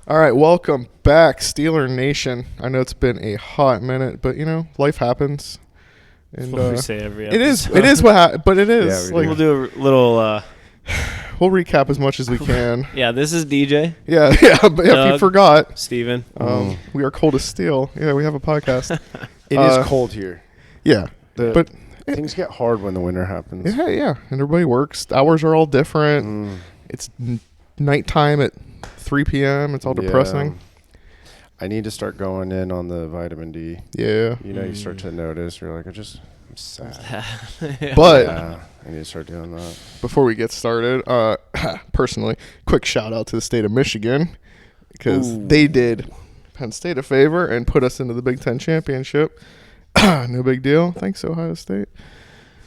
All right, welcome back, Steeler Nation. I know it's been a hot minute, but life happens. That's And what we say every episode. it is but it is. Yeah, we'll do a little. We'll recap as much as we can. Yeah, this is DJ. Yeah, but if you forgot, Steven. We are cold as steel. Yeah, we have a podcast. It is cold here. Yeah, but things get hard when the winter happens. Yeah, and everybody works. The hours are all different. It's nighttime at 3 p.m. It's all depressing. I need to start going in on the vitamin D. Yeah. You start to notice. You're like, I'm sad. But I need to start doing that. Before we get started, personally, quick shout out to the state of Michigan because they did Penn State a favor and put us into the Big Ten championship. No big deal. Thanks, Ohio State.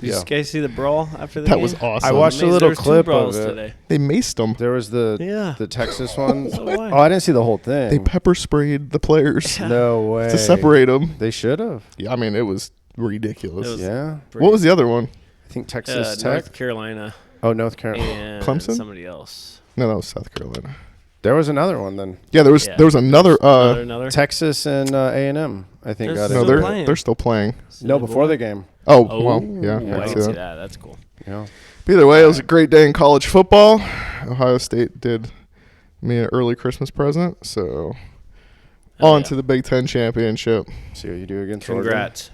Did you guys see the brawl after the That game? was awesome. I watched a little clip of it. Today. They maced them. There was the Texas one. I didn't see the whole thing. They pepper sprayed the players No way. to separate them. They should have. Yeah, I mean, it was ridiculous. What was the other one? I think Texas Tech. North Carolina. Oh, North Carolina. And Clemson? Somebody else. No, that was South Carolina. There was another one then. Yeah, there was another. Another? Texas and A&M, I think, got No, it. they're still playing. No, before the game. Oh, well, yeah. I can see that. That's cool. Yeah. But either way, it was a great day in college football. Ohio State did me an early Christmas present, so on to the Big Ten championship. See what you do against Congrats.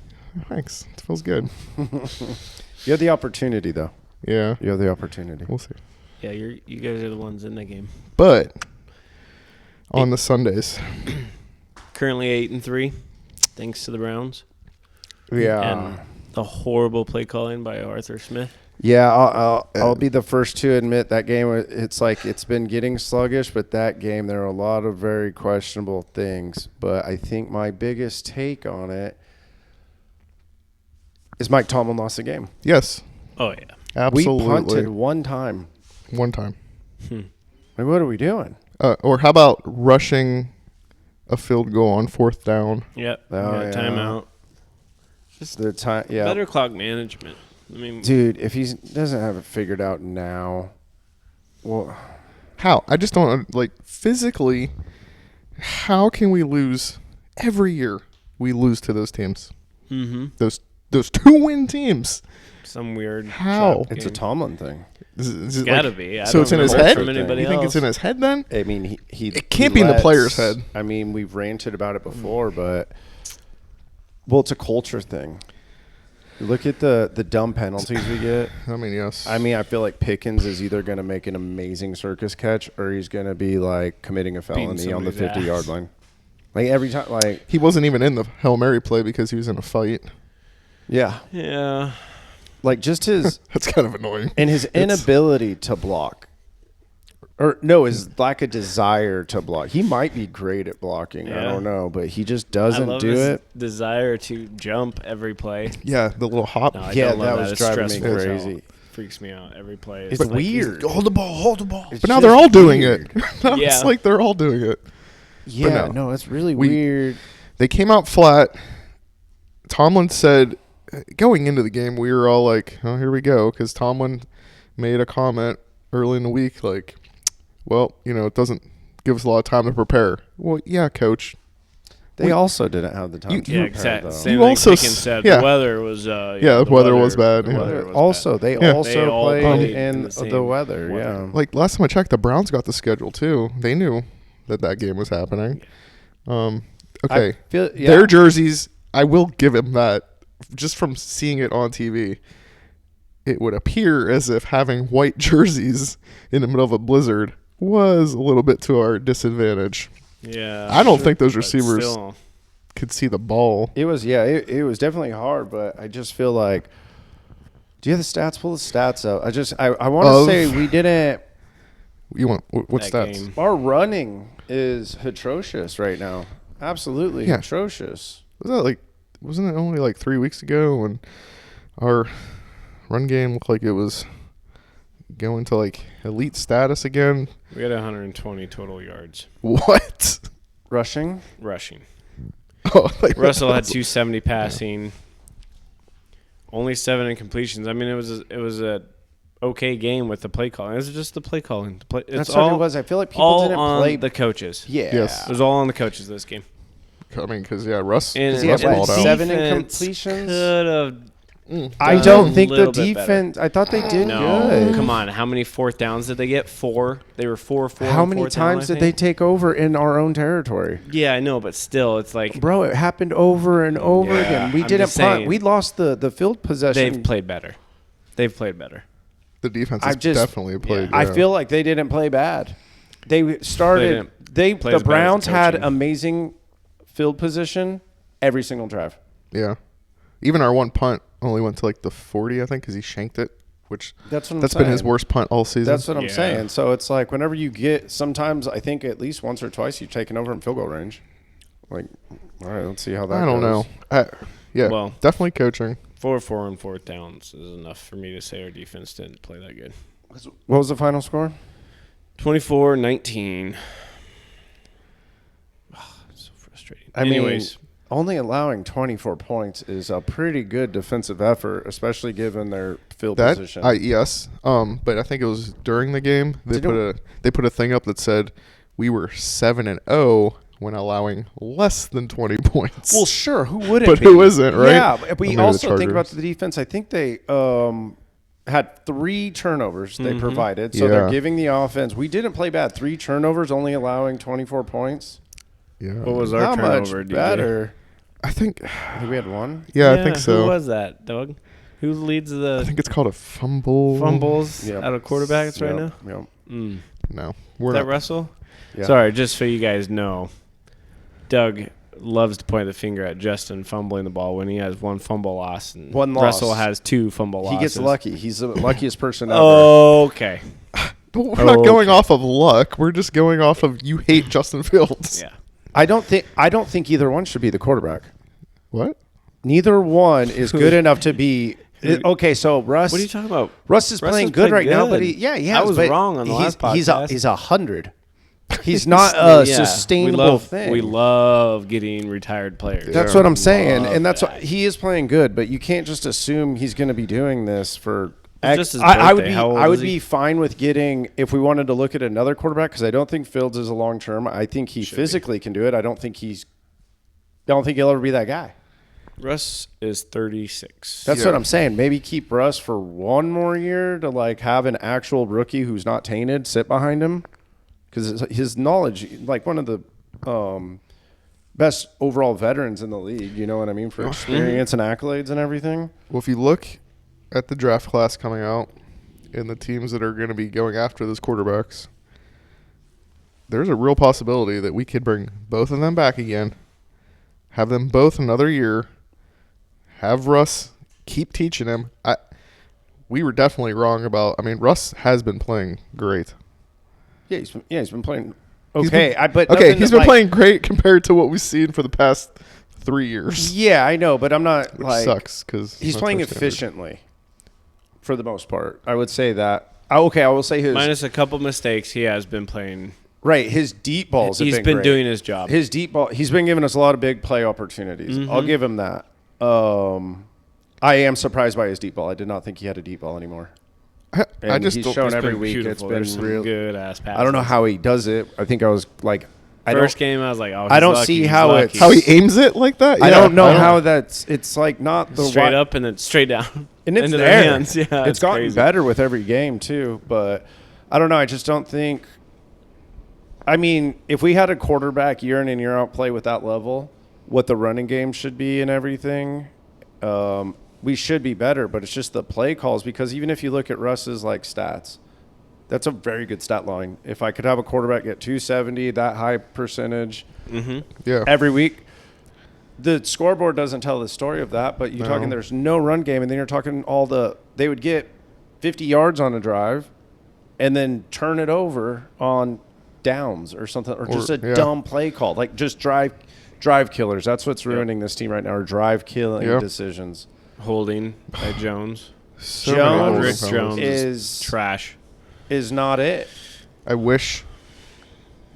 Thanks. It feels good. You have the opportunity, though. Yeah. You have the opportunity. We'll see. Yeah, you guys are the ones in the game. But on the Sundays. Currently 8-3, thanks to the Browns. Yeah. And the horrible play calling by Arthur Smith. Yeah, I'll be the first to admit that game. It's been getting sluggish, but that game there are a lot of very questionable things. But I think my biggest take on it is Mike Tomlin lost the game. Yes. Oh yeah, Absolutely. We punted one time. One time. Like, what are we doing? Or how about rushing a field goal on fourth down? Yep. Yeah. Timeout. Just the time. Yeah. Better clock management. I mean, Dude, if he doesn't have it figured out now, well, how? I just don't physically. How can we lose every year? We lose to those teams. mm-hmm. Those 2-win teams. Some weird. How? it's a Tomlin thing. It's gotta be. So it's in his head. From anybody You think else. it's in his head then? I mean, It can't be in the player's head. I mean, we've ranted about it before, but it's a culture thing. Look at the dumb penalties we get. I mean, yes. I mean, I feel like Pickens is either going to make an amazing circus catch or he's going to be like committing a felony on the 50-yard line. Like every time, like he wasn't even in the Hail Mary play because he was in a fight. Yeah. Like just his That's kind of annoying. and his inability to block. Or no, his lack of desire to block. He might be great at blocking. Yeah. I don't know, but he just I doesn't love do his it. desire to jump every play. Yeah, the little hop. No, I Yeah, don't love that was It's driving me stressful as hell. crazy. Freaks me out every play. It's like weird. Hold the ball. It's But now just they're all doing weird. it. Now Yeah. It's like they're all doing it. Yeah, no. no, it's really weird. They came out flat. Tomlin said, going into the game, we were all like, oh, here we go. Because Tomlin made a comment early in the week like, well, it doesn't give us a lot of time to prepare. Well, yeah, coach. They also didn't have the time to Yeah, prepare, exactly. though. Same You thing also Pickens said. yeah. The weather was. The weather was bad, The yeah. weather was Also, bad. they Yeah. also They all played played in in the the same weather. weather. Yeah. Like, last time I checked, the Browns got the schedule, too. They knew that game was happening. Okay. I feel, Their jerseys, I will give him that. Just from seeing it on TV, it would appear as if having white jerseys in the middle of a blizzard was a little bit to our disadvantage. Yeah. I don't think those but receivers still. could see the ball. It was it was definitely hard, but I just feel like. Do you have the stats? Pull the stats up. I want to say we didn't. You want what That stats? game. Our running is atrocious right now. Absolutely atrocious. Wasn't it only like 3 weeks ago when our run game looked like it was going to like elite status again? We had 120 total yards What? Rushing. rushing. Oh, like Russell had 270 passing. Only 7 incompletions. I mean, it was a okay game with the play calling. It's just the play calling. It's That's all, what it was. I feel like people all didn't on play. the coaches. Yeah. Yes. It was all on the coaches this game. I mean, because Russ, And he had, Russ balled what, out. 7 defense incompletions? Could have. I done don't a think the little bit better. defense. I thought they did No, good. come on. How many fourth downs did they get? 4. They were 4-4. How on many fourth down, times I did they think. take over in our own territory? Yeah, I know, but still, it's like Bro, it happened over and over Yeah, again. We I'm didn't just punt. saying. We lost the field possession. they've played better. They've played better. The defense I've has just- definitely played. I yeah. feel like they didn't play bad. They started. They didn't play The as bad as Browns the had coaching. amazing field position every single drive. Yeah. Even our one punt only went to like the 40, I think, because he shanked it, which That's what I'm that's saying. been his worst punt all season. That's what I'm Yeah. saying. So it's like whenever you get, sometimes I think at least once or twice you've taken over in field goal range. Like, all right, let's see how that I don't goes. know. Yeah, Well- definitely coaching. 4-4 on fourth downs is enough for me to say our defense didn't play that good. What was the final score? 24-19. So frustrating. I mean, Anyways, only allowing 24 points is a pretty good defensive effort, especially given their field That position. yes, but I think it was during the game they put a thing up that said we were 7-0 when allowing less than 20 points. Well, sure. Who wouldn't? But be? who isn't, right? Yeah, but we Or maybe the also think about Chargers. the defense. I think they had 3 turnovers they provided, so Yeah. they're giving the offense. We didn't play bad. 3 turnovers, only allowing 24 points. yeah, what was our How turnover, much DJ? better? I think I think we had 1. yeah, I think so. Who was that, Doug? Who leads I the think it's called a fumble. fumbles Yep. out of quarterbacks right Yep, now? yep. No, Is we're that not. Russell? Yeah. Sorry, just so you guys know, Doug loves to point the finger at Justin fumbling the ball when he has 1 fumble loss, and One loss. Russell has 2 fumble losses. He gets lucky. He's the luckiest person ever. Okay. But we're not going off of luck. We're just going off of you hate Justin Fields. Yeah. I don't think either one should be the quarterback. What? Neither one is good enough to be. Okay, so Russ. What are you talking about? Russ is Russ playing is good playing right now, but good. he I was but wrong on the last he's podcast. He's 100. He's not a Yeah. sustainable thing. We love getting retired players. That's Yeah. what I'm saying, Love and that's that. what he is playing good. But you can't just assume he's going to be doing this for. It's just his I would birthday. be. How old I would is he? be fine with getting if we wanted to look at another quarterback because I don't think Fields is a long term. I think he physically can do it. I don't think he'll ever be that guy. Russ is 36. That's Yeah. what I'm saying. Maybe keep Russ for 1 more year to like have an actual rookie who's not tainted sit behind him because his knowledge, like one of the best overall veterans in the league. You know what I mean for experience and accolades and everything. Well, if you look at the draft class coming out and the teams that are going to be going after those quarterbacks, there's a real possibility that we could bring both of them back again, have them both another year, have Russ keep teaching him. We were definitely wrong about. I mean, Russ has been playing great. Yeah, he's been playing He's okay. been- he's been playing great compared to what we've seen for the past 3 years. Yeah, I know, but I'm not Which like sucks because he's playing efficiently for the most part. I would say that. Okay, I will say his Minus a couple mistakes, he has been playing. right. His deep balls. He's have been great. doing his job. His deep ball. He's been giving us a lot of big play opportunities. I'll give him that. I am surprised by his deep ball. I did not think he had a deep ball anymore. I And just he's don't. shown It's every been week. beautiful. It's been There's some real. good ass passes. I don't know how he does it. I think I was like, First game, I was like, oh, I he's don't lucky, see he's how lucky. it's- how he aims it like that. I Yeah, don't know how that's. It's like not the straight right- up and then straight down and it's into there. their hands. Yeah, it's gotten crazy. better with every game too. But I don't know. I just don't think. I mean, if we had a quarterback year in and year out play with that level, what the running game should be and everything, we should be better. But it's just the play calls because even if you look at Russ's like stats, that's a very good stat line. If I could have a quarterback get 270, that high percentage Yeah. every week. The scoreboard doesn't tell the story of that, but you're No. talking there's no run game, and then you're talking they would get 50 yards on a drive and then turn it over on downs or something, or just a dumb play call, like just drive killers. That's what's ruining this team right now, are drive killing decisions. Holding by Jones. So many holes in Rick penalties. Jones is trash. is not it. I wish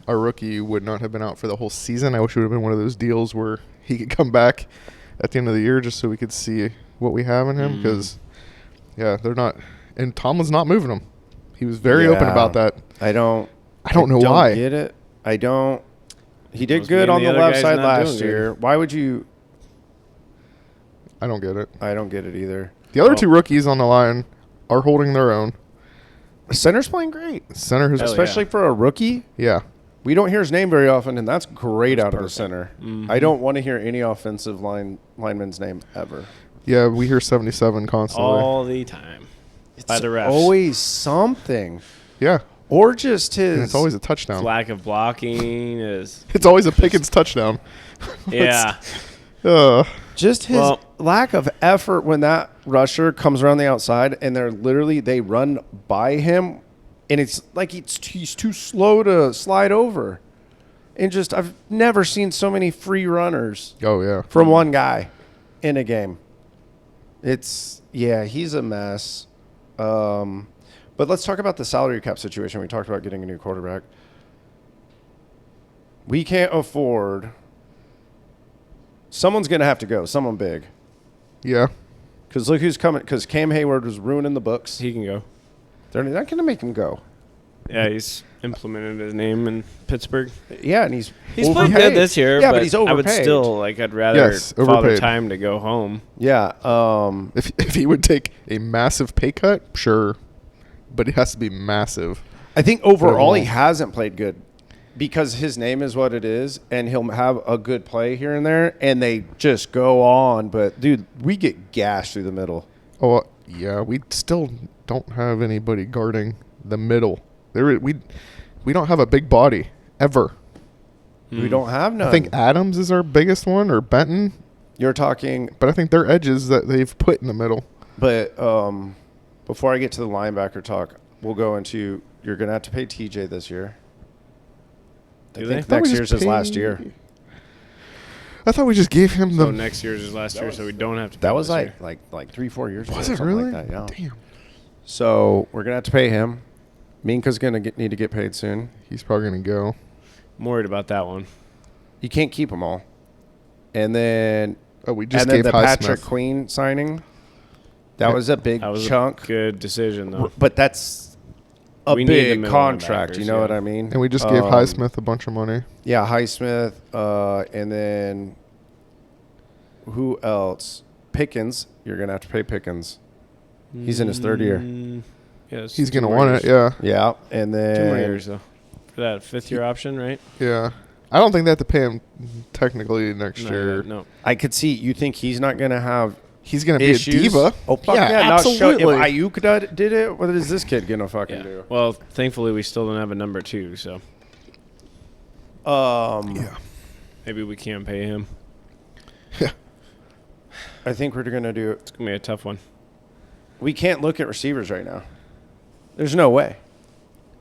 our rookie would not have been out for the whole season. I wish it would have been one of those deals where he could come back at the end of the year just so we could see what we have in him. Because, yeah, they're not. and Tomlin's not moving him. He was very open about that. I don't know why. Get it. I don't. He did Must good mean on the the other left guy's side not last doing year. Why would you? I don't get it. I don't get it either. The other two rookies on the line are holding their own. Center's playing great, Center who's especially for a rookie. yeah. We don't hear his name very often, and that's great out of the center. Mhm. I don't want to hear any offensive lineman's name ever. Yeah, we hear 77 constantly. all the time by the refs. Always something, Yeah, or just his. and it's always a His touchdown. lack of blocking is It's always a Pickens touchdown. yeah. Just his Well- lack of effort when that rusher comes around the outside and they run by him, and it's like he's too slow to slide over. And just I've never seen so many free runners Oh yeah. from one guy in a game. He's a mess. But let's talk about the salary cap situation. We talked about getting a new quarterback. We can't afford. Someone's going to have to go. Someone big. Yeah. Because look who's coming. Because Cam Hayward was ruining the books. He can go. They're not going to make him go. Yeah, he's implemented his name in Pittsburgh. Yeah, and he's He's overpaid. played good this year. Yeah, but he's overpaid. I would still I'd rather Yes, father overpaid. time to go home. Yeah. If he would take a massive pay cut, sure, but it has to be massive. I think overall he won't. hasn't played good because his name is what it is, and he'll have a good play here and there, and they just go on. But dude, we get gashed through the middle. Oh yeah, we still don't have anybody guarding the middle. We don't have a big body ever. We don't have none. I think Adams is our biggest one, or Benton, You're talking, but I think they're edges that they've put in the middle. but before I get to the linebacker talk, we'll go into you're going to have to pay TJ this year. I Do think they? next year's his last year. I thought we just gave him So the. next year's his last year, so we don't have to. That pay was this year. like 3-4 years ago. Was it something really? Like that, yeah. Damn. So we're going to have to pay him. Minka's going to need to get paid soon. He's probably gonna go. I'm worried about that one. You can't keep them all. And then Oh, we just and then gave the Patrick Highsmith. Queen signing. That was a big That was chunk. a good decision though. But that's a We need the big middle contract. You linebackers, know yeah. what I mean? And we just gave Highsmith a bunch of money. Yeah, Highsmith. And then who else? Pickens. You're going to have to pay Pickens. He's in his third year. Yes, He's gonna want it. Yeah, Yeah. And then 2 more years though. For that 5th-year option, right? yeah. I don't think they have to pay him technically next year. No. I could see you think he's not going to have He's gonna issues. be a diva. Oh, fuck Yeah, yeah. Now show, absolutely. if Ayuk did it, what is this kid going to fucking Yeah. do? Well, thankfully we still don't have a number 2, so Yeah. maybe we can pay him. I think we're going to do It's gonna be a tough one. We can't look at receivers right now. There's no way.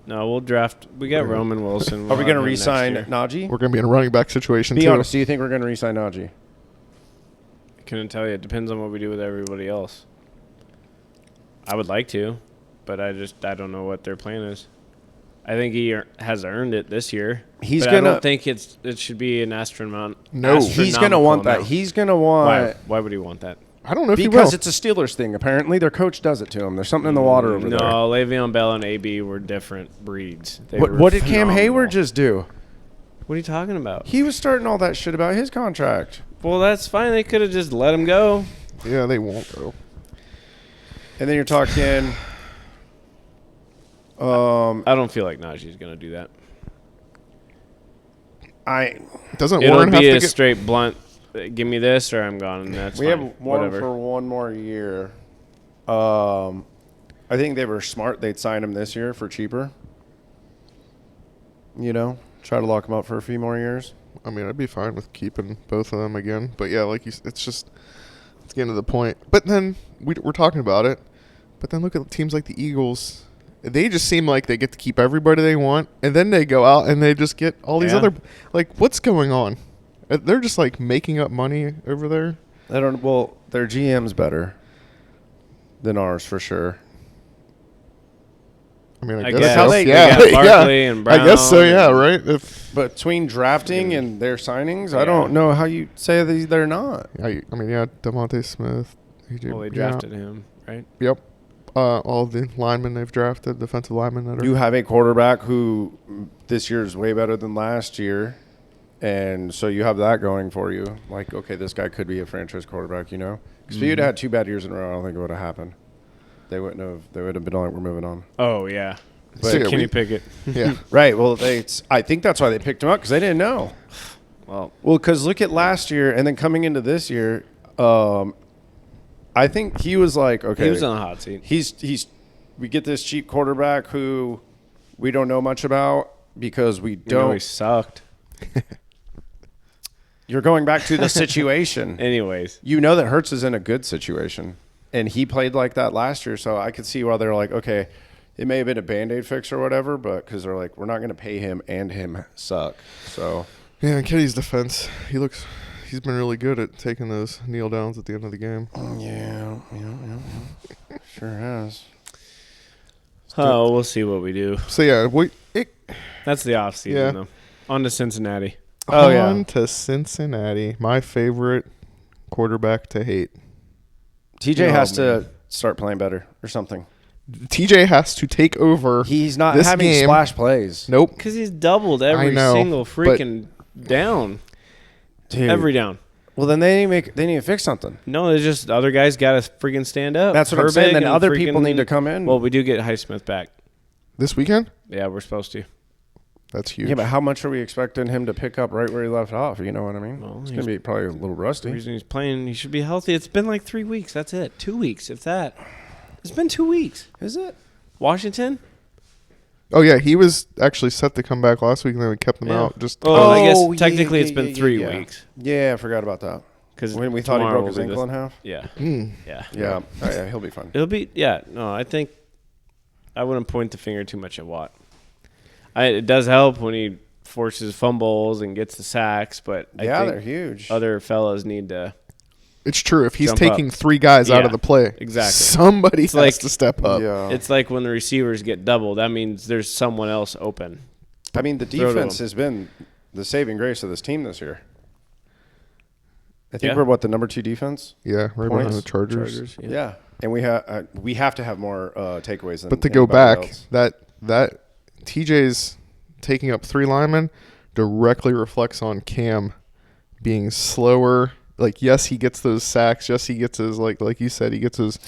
No, we'll draft. We got Roman Wilson. Are we going to We'll have him next re-sign year. Najee? We're gonna be in a running back situation Be too. honest. Do you think we're going to re-sign Najee? I couldn't tell you. It depends on what we do with everybody else. I would like to, but I don't know what their plan is. I think he has earned it this year. He's but gonna- I don't think it should be an astronaut. No. He's going to want that. amount. He's going to want Why? Why would he want that? I don't know if he will. because it's a Steelers thing. Apparently, their coach does it to him. There's something in the water over No, there. Le'Veon Bell and AB were different breeds. They were What did Cam phenomenal. Hayward just do? What are you talking about? He was starting all that shit about his contract. Well, that's fine. They could have just let him go. Yeah, they won't though. And then you're talking. I don't feel like Najee's going to do that. Doesn't It'll Warren have be to a get? straight blunt. Give me this, or I'm gone. And that's We fine. have one Whatever. for one more year. I think they were smart. They'd sign him this year for cheaper. You know, try to lock him up for a few more years. I mean, I'd be fine with keeping both of them again. But yeah, like it's getting to the point. But then we're talking about it. But then look at teams like the Eagles. They just seem like they get to keep everybody they want, and then they go out and they just get all these Yeah. other. Like, what's going on? They're just like making up money over there. I don't. Well, their GM's better than ours for sure. I mean, I I guess guess. so. They Yeah, got yeah. Barkley and I guess so. Brown Yeah, and- right. If Between drafting and their signings, I Yeah. don't know how you say they're not. I mean, yeah, DeMonte Smith, AJ. Well, they yeah. drafted him, right? Yep. all the linemen they've drafted, defensive linemen that are. You have a quarterback who this year is way better than last year, and so you have that going for you. Like, okay, this guy could be a franchise quarterback, you know? Because if you'd had 2 bad years in a row, I don't think it would have happened. They would have been like, we're moving on. Oh yeah, So, yeah, Kenny Pickett. Yeah. Right. Well, I think that's why they picked him up, because they didn't know. Well, Because look at last year, and then coming into this year, I think he was like, okay, he was on the hot seat. We get this cheap quarterback who we don't know much about because we You know, don't. he sucked. You're going back to the situation. Anyways, You know that Hurts is in a good situation, and he played like that last year. So I could see why they're like, okay, it may have been a Band-Aid fix or whatever, but because they're like, we're not going to pay him and him suck. So Yeah, in Kenny's defense, he's been really good at taking those kneel downs at the end of the game. yeah. Sure has. oh, we'll see what we do. So yeah, That's the off season Yeah. though. On to Cincinnati. Oh, yeah. on to Cincinnati, my favorite quarterback to hate. TJ Oh, has man. to start playing better or something. TJ has to take over. He's not this having game. splash plays. Nope. Because he's doubled every know, single but- freaking down. Dude. Every down. Well, then they need to fix something. No, it's just other guys got to freaking stand up. That's what I'm saying. Herbig Then and other people freaking- need to come in. Well, we do get Highsmith back. This weekend? Yeah, we're supposed to. That's huge. Yeah, but how much are we expecting him to pick up right where he left off? You know what I mean? Well, It's he's- going to be probably a little The rusty. reason he's playing, he should be healthy. It's been like 3 weeks. That's it. 2 weeks, if that. It's been 2 weeks. Is it? Washington? Oh yeah, he was actually set to come back last week, and then we kept him Yeah. out. Just Oh, I guess yeah, technically it's yeah, been yeah, 3 yeah. weeks. Yeah, I forgot about that. Because When we thought he broke his ankle in half? Yeah. Mm. Yeah. Yeah. Oh, yeah, he'll be fine. It'll be, yeah. No, I think I wouldn't point the finger too much at Watt. It does help when he forces fumbles and gets the sacks, but I Yeah, think they're huge. other fellas need to. It's true. If he's Jump taking up. 3 guys out Yeah, of the play, exactly. somebody has like- to step up. Yeah. It's like when the receivers get doubled. That means there's someone else open. I mean, the Throw to defense him. has been the saving grace of this team this year. I think Yeah. we're, the number 2 defense? Yeah, right behind Points. the Chargers. Yeah. And we have to have more takeaways than But to go anybody back, else. that TJ's taking up 3 linemen directly reflects on Cam being slower. Like, yes, he gets those sacks. Yes, he gets his like you said, he gets his.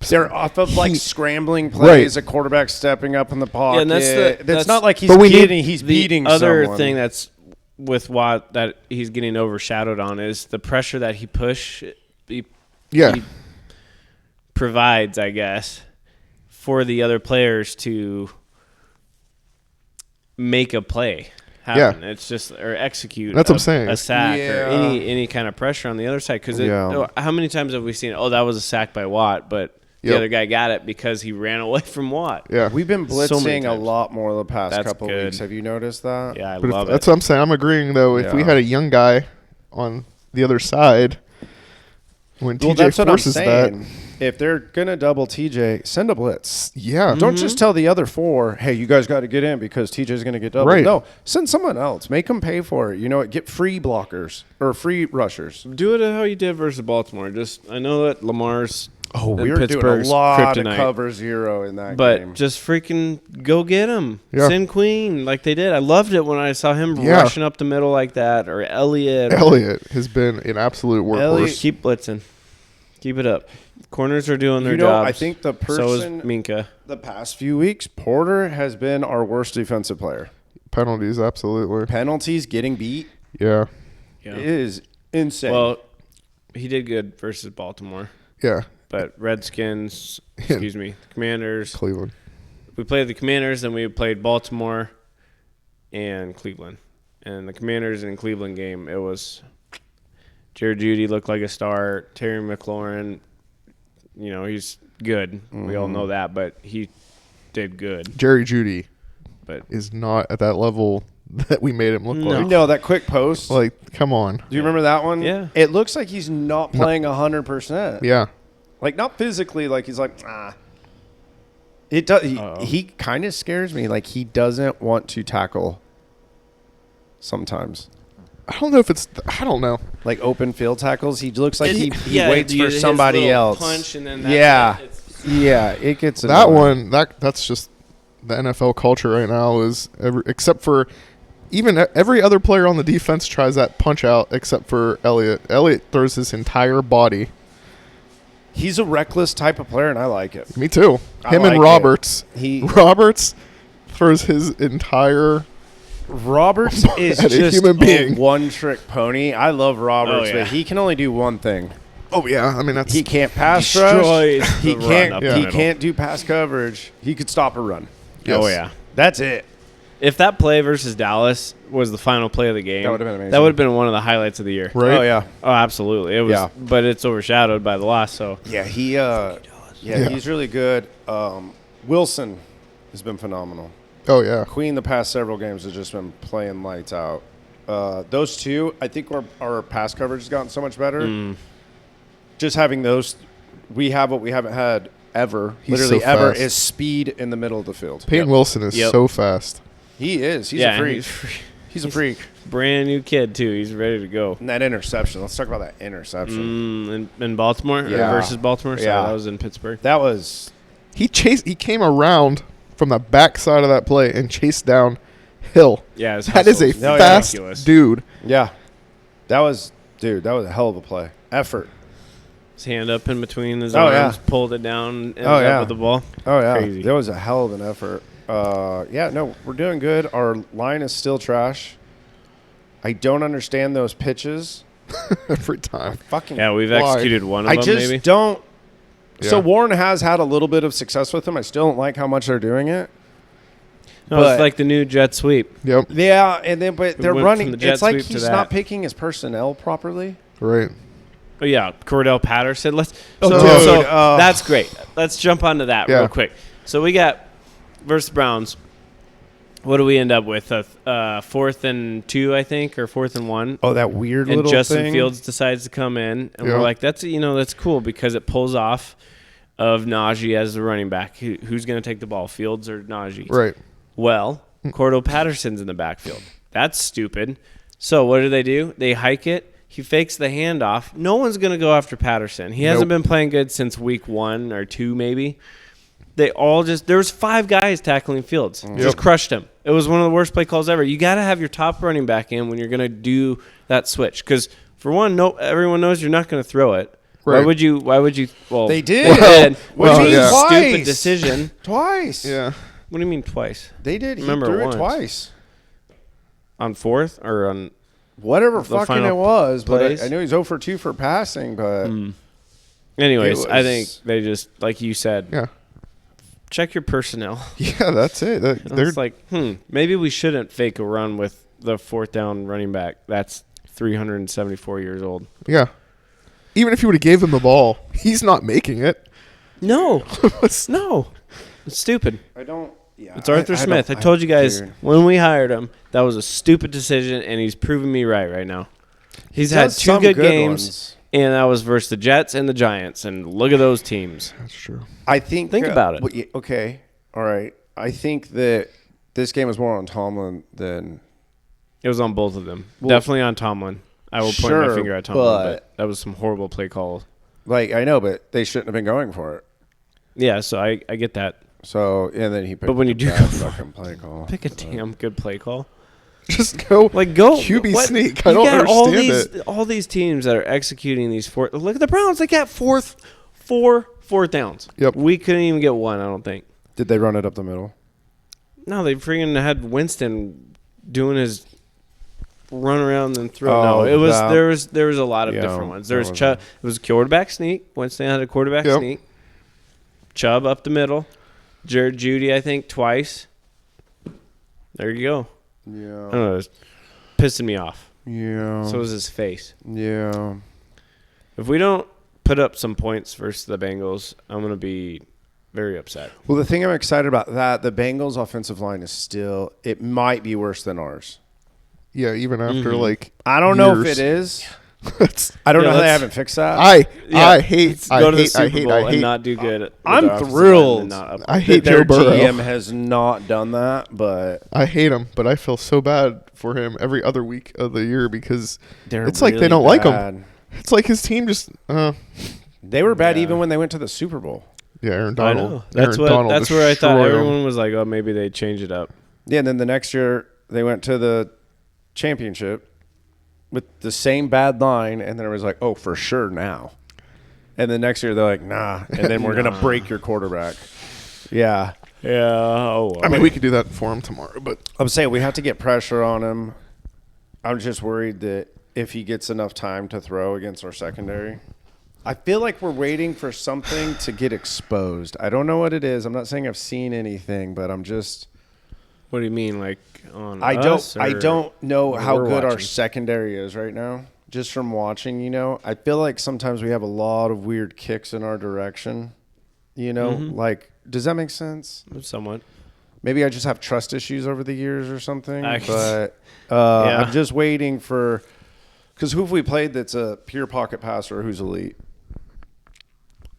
They're off of like He- scrambling plays, Right. a quarterback stepping up in the pocket. Yeah, and that's it's not like he's But we need- kidding, he's The beating other someone. thing that's with Watt that he's getting overshadowed on is the pressure that he Yeah, he provides, I guess, for the other players to make a play happen. It's just or execute. That's what I'm saying. A sack Yeah. or any kind of pressure on the other side. Because Yeah. how many times have we seen? Oh, that was a sack by Watt, but the Yep. other guy got it because he ran away from Watt. yeah. We've been So many blitzing a times. lot more the past That's couple good. weeks. Have you noticed that? Yeah, I But love that's it. what I'm saying. I'm agreeing though. If we Yeah. had a young guy on the other side, when Well, TJ that's what I'm forces that, saying. If they're gonna double TJ, send a blitz. yeah, Don't just tell the other 4, hey, you guys got to get in because TJ's going to get doubled. Right. No, send someone else. Make them pay for it. You know what? Get free blockers or free rushers. Do it how you did versus Baltimore. Just I know that Lamar's Oh, and we were doing a Pittsburgh's lot kryptonite. of cover 0 in that But game. just freaking go get him. Yeah. Send Queen like they did. I loved it when I saw him Yeah. rushing up the middle like that. Or Elliott. Elliott has been an absolute workhorse. Elliott- Keep blitzing. Keep it up. Corners are doing their You know, jobs. I think the So is person Minka. the past few weeks, Porter has been our worst defensive player. Penalties, absolutely. Penalties, getting beat Yeah, is insane. Well, he did good versus Baltimore. yeah. But Redskins, excuse me, Commanders. Cleveland. We played the Commanders, then we played Baltimore and Cleveland. And the Commanders and Cleveland game, it was Jared Judy looked like a star. Terry McLaurin, you know, he's good. We all know that, but he did good. Jerry Judy But is not at that level that we made him look No. like. no, that quick post. Like, come on. Do you remember that one? Yeah. It looks like he's not playing 100%. Yeah, Like, not physically, like he's like, ah. It does. Uh-oh. He kind of scares me. Like, he doesn't want to tackle sometimes. I don't know if it's. I don't know. Like, open field tackles. He looks like he yeah, waits for his somebody little else. punch and then Yeah. it's Yeah, it gets That annoying. one, that's just the NFL culture right now. Is except for even every other player on the defense tries that punch out, except for Elliott. Elliott throws his entire body. He's a reckless type of player, and I like it. Me too. I Him like and it. Roberts. He Roberts throws his entire. Roberts is At a just human being. a one-trick pony. I love Roberts, Oh, yeah. but he can only do one thing. Oh yeah, I mean that's. He can't pass Destroys rush. He the run can't. up the He middle. can't do pass coverage. He could stop a run. Yes. Oh, yeah. That's it. If that play versus Dallas was the final play of the game, That would've been amazing. That would have been one of the highlights of the year. Right? Oh yeah. Oh, absolutely. It was, Yeah. but it's overshadowed by the loss. So Yeah. He's really good. Wilson has been phenomenal. Oh yeah. Queen the past several games has just been playing lights out. Those two, I think our pass coverage has gotten so much better. Just having those, we have what we haven't had ever, He's literally so ever, fast. is speed in the middle of the field. Peyton Wilson is Yep. so fast. He is. He's yeah, a freak. he's He's a freak. brand new kid too. He's ready to go. And that interception. Let's talk about that interception. In Baltimore Yeah. versus Baltimore. Sorry, Yeah. that was in Pittsburgh. That was He came around from the back side of that play and chased down Hill. Yeah, his That is a hustle No, yeah. fast ridiculous. dude. yeah. That was a hell of a play. Effort. His hand up in between his Oh, yeah. arms, pulled it down, ended Oh, yeah. up with the ball. Oh yeah. Crazy. That was a hell of an effort. We're doing good. Our line is still trash. I don't understand those pitches. Every time. Fucking Yeah, we've Why? executed one of I them just maybe. don't. So Yeah. Warren has had a little bit of success with them. I still don't like how much they're doing it. No, but- it's like the new jet sweep. Yep. Yeah, and then but We they're went running. from the jet It's like sweep to he's that. not picking his personnel properly. Right. Oh yeah, Cordell Patterson. Let's. Oh, so dude, so oh. that's great. Let's jump onto that Yeah. real quick. So we got versus Browns. What do we end up with? A 4th and 2, I think, or 4th and 1. Oh, that weird And little Justin thing. Fields decides to come in, and Yeah. we're like, that's cool because it pulls off of Najee as the running back. Who's going to take the ball, Fields or Najee? Right. Well, Cordell Patterson's in the backfield. That's stupid. So what do? They hike it. He fakes the handoff. No one's going to go after Patterson. He hasn't been playing good since week 1 or 2 maybe. They all there was 5 guys tackling Fields. Just crushed him. It was one of the worst play calls ever. You got to have your top running back in when you're going to do that switch. Because, for one, everyone knows you're not going to throw it. Right. Why would you? Well, They did. Well, What do you mean yeah. twice? Stupid decision. Twice. Yeah. What do you mean twice? They did. He Remember threw once. it twice. On 4th or on? Whatever The fucking final it was, but plays? I know he's 0 for 2 for passing, but Anyways, It I was- think they just, like you said, Yeah. check your personnel. Yeah, that's it. They're It's like, maybe we shouldn't fake a run with the 4th down running back. That's 374 years old. yeah. Even if you would have gave him the ball, he's not making it. No, no, it's stupid. I don't. Yeah, It's Arthur Smith. I told you guys when we hired him that was a stupid decision, and he's proving me right now. He's had 2 good games, ones. and that was versus the Jets and the Giants. And look at those teams. That's true. I think. Think about it. Okay, all right. I think that this game was more on Tomlin than. It was on both of them. Well, Definitely on Tomlin. I will point my sure, finger at Tomlin, but but- that was some horrible play calls. Like I know, but they shouldn't have been going for it. Yeah, so I get that. So and then he picked. But when you a do bad go for fucking play call, Pick a damn good play call. Just go. Like go QB what? sneak. I You don't got all understand these all these teams that are executing these look at the Browns. They got fourth downs. Yep. We couldn't even get one. I don't think. Did they run it up the middle? No, they freaking had Winston doing his run around and throw. Oh, No, it was that- there was a lot of Yeah, different ones. that There was was Chubb. It was a quarterback sneak. Winston had a quarterback Yep. sneak. Chubb up the middle. Jared Judy, I think, twice. There you go. I Yeah. don't know. It's pissing me off. Yeah. So was his face. yeah. If we don't put up some points versus the Bengals, I'm going to be very upset. Well, the thing I'm excited about the Bengals' offensive line is still. It might be worse than ours. Yeah, even after like I don't know if years. it is. That's- I don't Yeah, know how they let's- haven't fixed that. I Yeah, hate let's go to the Super I hate Bowl I and hate not do good. with I'm our offensive line thrilled. and not up- I hate their Joe Burrow. GM has not done that, but I hate him, but I feel so bad for him every other week of the year because they're it's like they really don't like him. bad. It's like his team just They were bad Yeah. even when they went to the Super Bowl. Yeah, Aaron I Donald. know. That's Aaron Donald That's where I thought destroyed 'em. everyone was like, oh, maybe they change it up. Yeah, and then the next year they went to the championship with the same bad line, and then it was like, oh, for sure now. And the next year they're like, nah, and then we're going to break your quarterback. Yeah. Yeah. Oh, well. I mean, we could do that for him tomorrow, but I'm saying we have to get pressure on him. I'm just worried that if he gets enough time to throw against our secondary. I feel like we're waiting for something to get exposed. I don't know what it is. I'm not saying I've seen anything, but I'm just What do you mean, like on I us, don't know or how we're good our watching? secondary is right now. Just from watching, I feel like sometimes we have a lot of weird kicks in our direction. Like, does that make sense? Somewhat. Maybe I just have trust issues over the years or something. Yeah. I'm just waiting for because who have we played that's a pure pocket passer who's elite?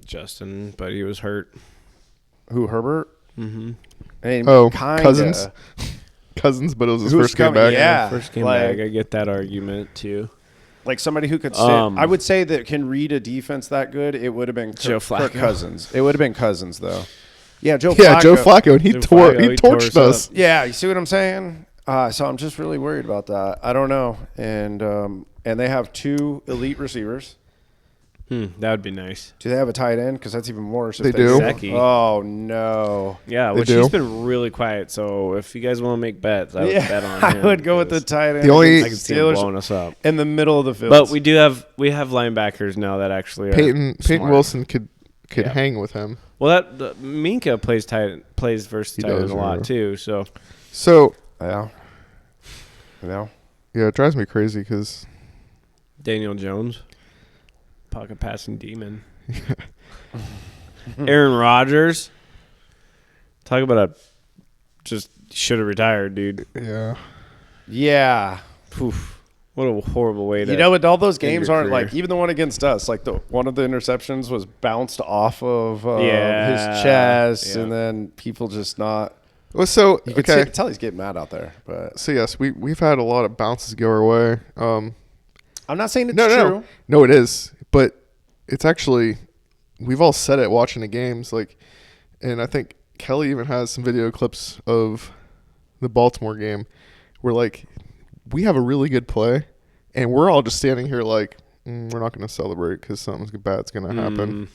Justin, but he was hurt. Who, Herbert? Mm-hmm. Oh, kinda. Cousins, but it was his Who's first game coming- back. yeah. First game like- back. I get that argument too. Like somebody who could stand. Um, I would say that can read a defense that good. It would have been Joe Kirk Flacco. Cousins. It would have been Cousins though. Yeah, Joe. Yeah, Flacco. Joe Flacco, and he Joe tore Flacco, he he tore torched us us. Yeah, you see what I'm saying? So I'm just really worried about that. I don't know, and they have 2 elite receivers. That would be nice. Do they have a tight end? Because that's even worse. If They do. Zeki. Oh no. Yeah, They which do. he's been really quiet. So if you guys want to make bets, I would bet on him. I would go with the tight end. The only- I can against see him Steelers blowing us up. in the middle of the field. But we have linebackers now that actually are Peyton smart. Wilson could Yeah. hang with him. Well, Minka plays versus He tight end does, a lot yeah. too. So So yeah. yeah, it drives me crazy because Daniel Jones, pocket passing demon. Aaron Rodgers, talk about a just should have retired, dude. Yeah. Poof. What a horrible way to. You know what? All those end games your aren't career. like even the one against us. Like one of the interceptions was bounced off of Yeah. his chest, Yeah. and then people just not. well, so You could tell he's getting mad out there. But So yes, we've had a lot of bounces go our way. I'm not saying it's No, true. no, it is, but it's actually we've all said it watching the games, like, and I think Kelly even has some video clips of the Baltimore game where like we have a really good play, and we're all just standing here like we're not going to celebrate because something bad's going to happen.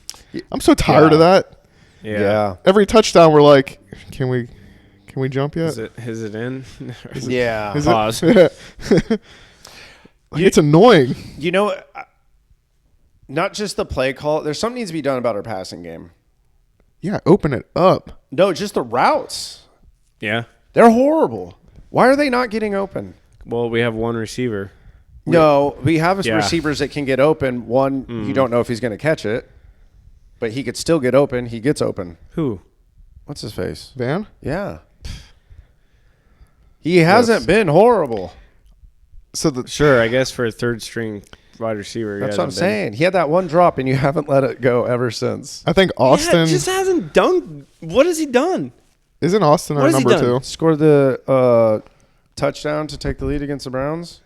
I'm so tired of that. Yeah. Every touchdown, we're like, can we jump yet? Is it in? Yeah. Is Pause. it? Like, it's annoying. You know, not just the play call. There's something needs to be done about our passing game. Yeah, open it up. No, just the routes. Yeah. They're horrible. Why are they not getting open? Well, we have one receiver. No, we have Yeah. receivers that can get open. One, you don't know if he's going to catch it, but he could still get open. He gets open. Who? What's his face? Van? Yeah. He hasn't been horrible. So the Sure, I guess for a third string wide receiver. That's what I'm saying. He had that one drop, and you haven't let it go ever since. I think Austin just hasn't done. What has he done? isn't Austin What our has he number done? 2. Scored the touchdown to take the lead against the Browns.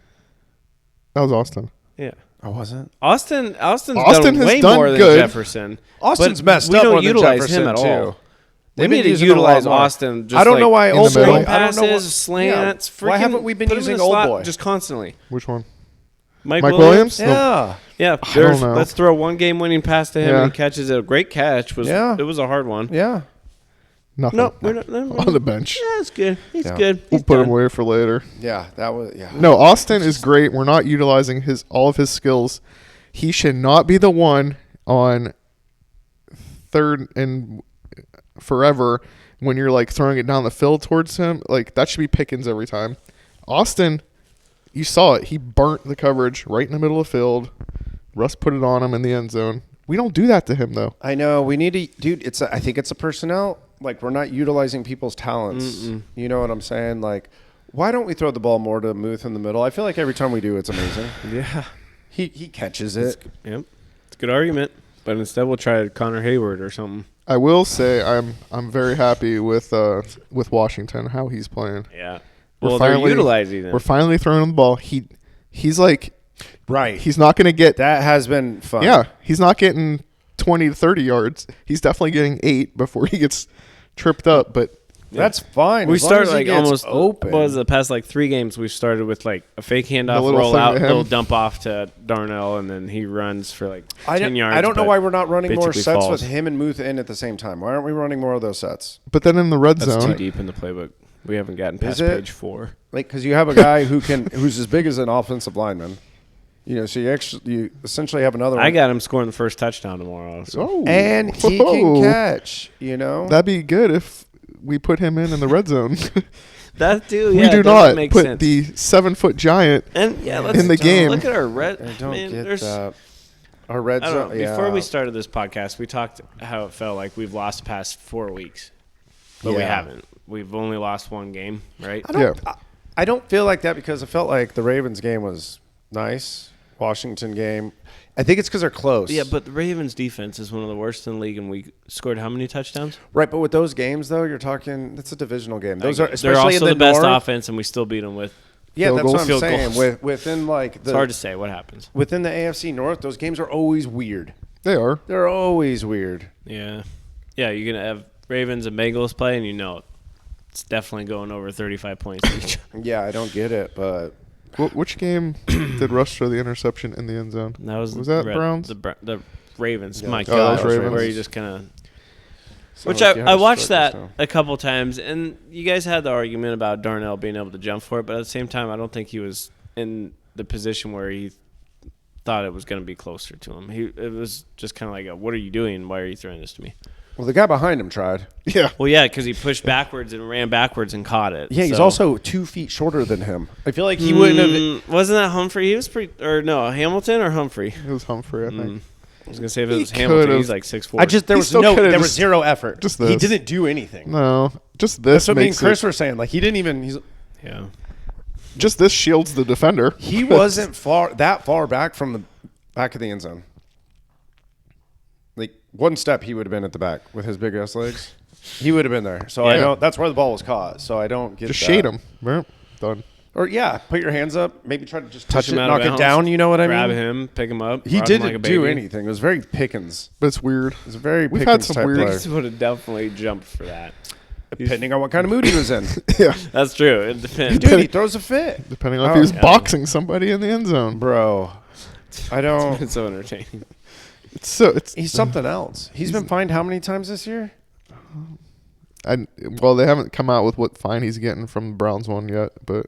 That was Austin. Yeah. Oh, wasn't? Austin's Austin done has way done more than good. Jefferson. Austin's But messed we up don't more than utilize Jefferson, him at too. all. They've We been need to using him a lot utilize more. Austin. Just I don't like know why in old the middle. boy. I don't know passes, what, slants. Why freaking haven't we been put him in using the old slot boy? just constantly? Which one? Mike Mike Williams? No. Yeah. Yeah, I don't know. let's throw one game-winning pass to him, Yeah. and he catches it. A great catch. It was a hard one. Yeah. Nothing. No, we're not. No, On the bench. Yeah, it's good. He's Yeah. good. We'll He's put him done. away for later. Yeah. That was, yeah. No, Austin is great. We're not utilizing all of his skills. He should not be the one on third and forever when you're like throwing it down the field towards him. Like that should be Pickens every time. Austin, you saw it. He burnt the coverage right in the middle of the field. Russ put it on him in the end zone. We don't do that to him though. I know. We need to, dude, I think it's a personnel. Like, we're not utilizing people's talents. You know what I'm saying? Like, why don't we throw the ball more to Muth in the middle? I feel like every time we do, it's amazing. Yeah. He catches it. Yep. It's a good argument. But instead, we'll try Connor Hayward or something. I will say I'm very happy with Washington, how he's playing. Yeah. We're Well, finally- they're utilizing him. We're finally throwing him the ball. He's like Right. he's not going to get That has been fun. Yeah, he's not getting 20 to 30 yards. He's definitely getting 8 before he gets tripped up, but That's fine. We as long started as he like gets almost open. What was it, the past like 3 games we started with like a fake handoff, little roll thing out, to him. little dump off to Darnell, and then he runs for like 10 yards. I don't know but why we're not running more basically sets falls. with him and Muth in at the same time. Why aren't we running more of those sets? then in the red That's zone, too deep in the playbook. We haven't gotten past it? page 4. Like, because you have a guy who's as big as an offensive lineman. So you essentially have another. I got him scoring the first touchdown tomorrow. So. oh, and he can catch. That'd be good if we put him in the red zone. That too. We Yeah, do it doesn't not make put sense. the 7-foot giant And yeah, let's in the game. Look at our red. I don't man, get there's, that. Our red I don't zone. know. Before we started this podcast, we talked how it felt like we've lost the past 4 weeks, but we Yeah. haven't. We've only lost 1 game, right? I don't feel like that because I felt like the Ravens game was nice. Washington game. I think it's because they're close. Yeah, but the Ravens' defense is one of the worst in the league, and we scored how many touchdowns? Right, but with those games though, you're talking. That's a divisional game. Those are They're especially also in the best North. offense, and we still beat them with. Yeah, Field that's goals. what I'm Field saying. goals. Within like It's hard to say what happens. within the AFC North, those games are always weird. They are. They're always weird. Yeah, you're gonna have Ravens and Bengals play, and it's definitely going over 35 points each. Yeah, I don't get it, but Which game did Rush throw the interception in the end zone? That was that Browns? The Ravens. Yeah, My that God, was Ravens. where you just kind of. sounds Which like you had I a watched strike that just a couple times, and you guys had the argument about Darnell being able to jump for it, but at the same time, I don't think he was in the position where he thought it was going to be closer to him. It was just kind of like, what are you doing? Why are you throwing this to me? Well, the guy behind him tried. Yeah. Well, yeah, because he pushed backwards and ran backwards and caught it. Yeah, he's so. also 2 feet shorter than him. I feel like he wouldn't have. Wasn't that Humphrey? He was Hamilton or Humphrey? It was Humphrey, I think. I was gonna say if it He was Hamilton, could've- he's like 6'4". There He was still could've there was just- zero effort. just He this. didn't do anything. No, just this That's what me and makes Chris it, were saying. Like he didn't even. Yeah. just this shields the defender. He wasn't that far back from the back of the end zone. Like one step, he would have been at the back with his big ass legs. He would have been there. So I Yeah. don't. That's where the ball was caught. So I don't get Just that. shade him. Right? Done. Or yeah, put your hands up. Maybe try to just Push touch him it, out of knock it bounds, down. You know what I Grab mean? him, pick him up. He run him didn't like a do baby. anything. It was very Pickens. But it's weird. It was a very We've Pickens had some type weird- player. Pickens would have definitely jumped for that. Depending on what kind of mood he was in. Yeah. That's true. It depends. Dude, he throws a fit. Depending on if he was yeah. boxing somebody in the end zone. Bro, I don't. It's so entertaining. He's something else. He's been fined how many times this year? Well, they haven't come out with what fine he's getting from the Browns one yet, but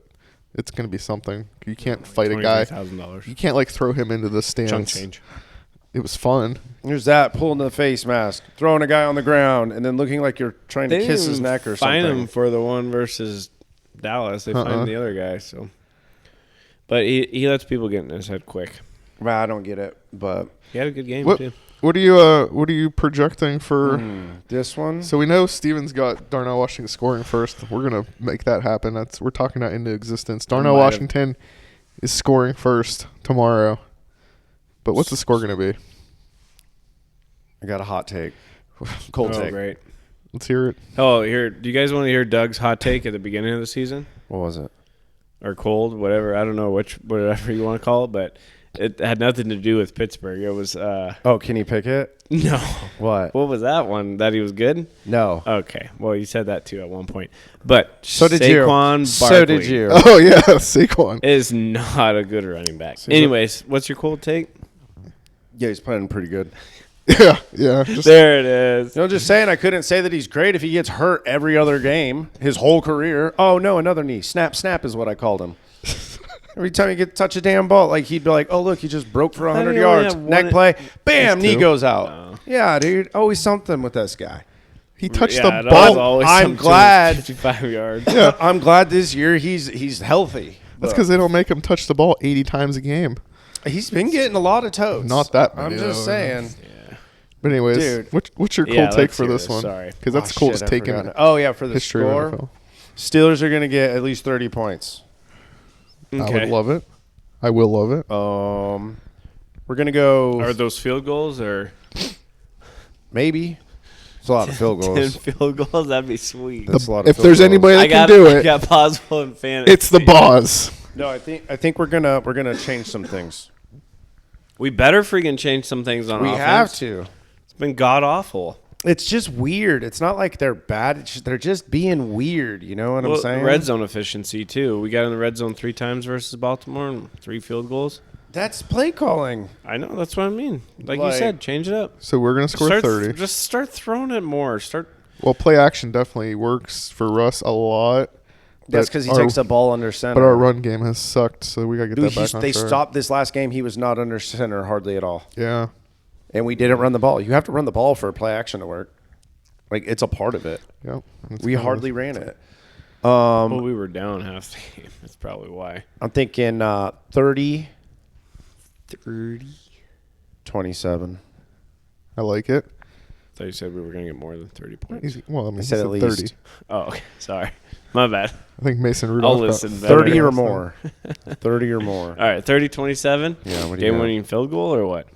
it's going to be something. You can't fight a guy. $25,000. You can't throw him into the stands. Chunk change. It was fun. There's that pulling the face mask, throwing a guy on the ground, and then looking like you're trying to kiss his neck or fine something. him for the one versus Dallas. They Uh-uh. fined the other guy. So, but he lets people get in his head quick. Well, I don't get it, but He had a good game What too. what are you projecting for? this one. So we know Steven's got Darnell Washington scoring first. We're gonna make that happen. We're talking that into existence. Darnell Might have- Washington is scoring first tomorrow. But what's the score gonna be? I got a hot take. Cold Oh, take. great. Let's hear it. Oh, here. Do you guys want to hear Doug's hot take at the beginning of the season? What was it? Or cold, whatever. I don't know whatever you want to call it, but it had nothing to do with Pittsburgh. It was Oh, can you pick it? no. What? What was that one? That he was good? No. Okay. Well, you said that too at one point. But So did you. Saquon So did Barkley you. Oh yeah, Saquon. is not a good running back. So he's Anyways, what's your cold take? Yeah, he's playing pretty good. Yeah. Just, There it is. No, just saying I couldn't say that he's great if he gets hurt every other game his whole career. Oh, no, another knee. Snap, snap is what I called him. Every time he get touch a damn ball, like he'd be like, oh, look, he just broke for 100 he only yards. had Neck one- play. Bam, That's knee two. goes out. Oh. Yeah, dude. Always something with this guy. he touched Yeah, the that was ball. always I'm some glad- 55 yards. I'm glad this year he's healthy. That's because they don't make him touch the ball 80 times a game. He's been getting a lot of toes. Not that many, I'm just though. saying. Yeah. But anyways, Dude. what's your cold Yeah, take let's for hear this this. one? Sorry. Because that's Oh, cool. shit, Just I taking forgot. Oh, yeah, for the history score. of NFL. Steelers are going to get at least 30 points. I Okay. would love it. I will love it. We're going to go Are those field goals or maybe. It's a lot of field 10 goals. field goals? That'd be sweet. That's a lot of If field there's goals. anybody that I can got do I it, got possible in fantasy. it's the boss. No, I think we're gonna change some things. We better freaking change some things on We offense. have to. been god awful. It's just weird. It's not like they're bad. They're just being weird. You know what I'm saying? Red zone efficiency, too. We got in the red zone 3 times versus Baltimore and 3 field goals. That's play calling. I know. That's what I mean. Like you said, change it up. So we're going to score 30. Just start throwing it more. Well, play action definitely works for Russ a lot. That's because he takes the ball under center. But our run game has sucked, so we got to get that back on They track. stopped this last game. He was not under center hardly at all. Yeah. And we didn't run the ball. You have to run the ball for play action to work. Like, it's a part of it. Yep. We hardly ran it. Well, we were down half the game. That's probably why. I'm thinking 30. 27. I like it. I thought you said we were going to get more than 30 points. Easy. Well, I mean, I said at least 30. Oh, okay. Sorry. My bad. I think Mason Rudolph. I'll listen better. 30 or more. 30 or more. All right, 30-27? Yeah, what do you got? Game-winning field goal or what?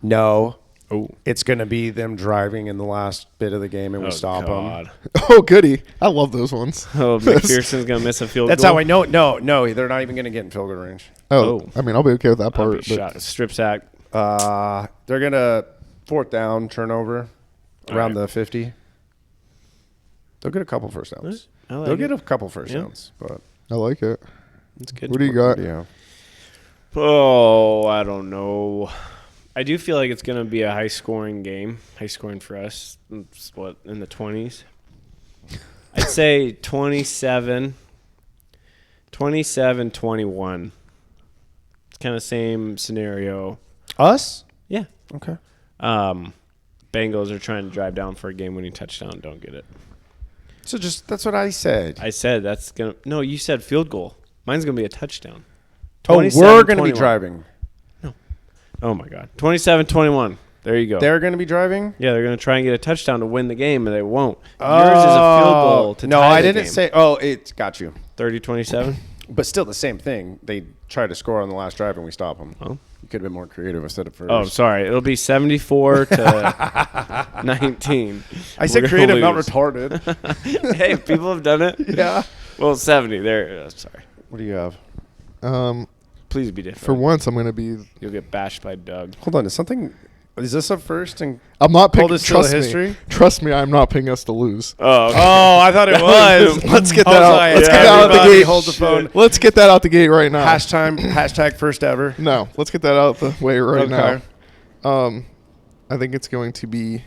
No. Oh. It's going to be them driving in the last bit of the game and we stop them. Oh, goody. I love those ones. Oh, McPherson's going to miss a field That's goal? how I know it. No, they're not even going to get in field goal range. Oh, I mean, I'll be okay with that I'll part. be But shot. Strip sack. They're going to 4th down turnover around right. the 50. They'll get a couple first downs. I like They'll it. get a couple first Yeah. downs. But I like it. That's good. What do you got? yeah. Oh, I don't know. I do feel like it's going to be a high-scoring game. High-scoring for us. It's what, in the 20s? I'd say 27. 27-21. It's kind of same scenario. Us? Yeah. Okay. Bengals are trying to drive down for a game-winning touchdown. Don't get it. So that's what I said. I said that's going to – no, you said field goal. Mine's going to be a touchdown. We're going to be 27-21. driving. Oh, my God. 27-21. There you go. They're going to be driving? Yeah, they're going to try and get a touchdown to win the game, and they won't. Yours is a field goal to no, tie I the didn't game. say. Oh, it got you. 30-27. But still the same thing. They try to score on the last drive and we stop them. Oh. You could have been more creative instead of first. Oh, sorry. It'll be 74-19. I said We're gonna creative, not lose. retarded. Hey, people have done it. Yeah. Well, 70. There. Sorry. What do you have? Please be different. For once, I'm going to be. You'll get bashed by Doug. Hold on. Is this a first? And I'm not Pull picking. this to the Trust me. history? Trust me. I'm not picking us to lose. Oh, okay. Oh, I thought it was. Let's get I that was out. like, Let's yeah, get that out of the everybody gate. hold the phone. Let's get that out the gate right now. Hashtag first ever. No, let's get that out the way right Okay. now. I think it's going to be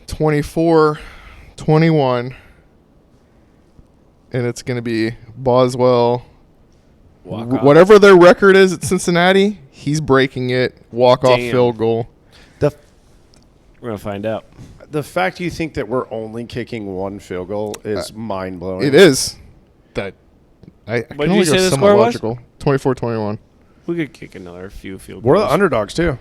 24-21, and it's going to be Boswell. Walk off. Whatever their record is at Cincinnati, he's breaking it. Walk-off Damn. field goal. We're going to find out. The fact you think that we're only kicking one field goal is mind blowing. It is. That I What can did only you go say the somewhat score was? logical. 24-21. We could kick another few field We're goals. the underdogs too.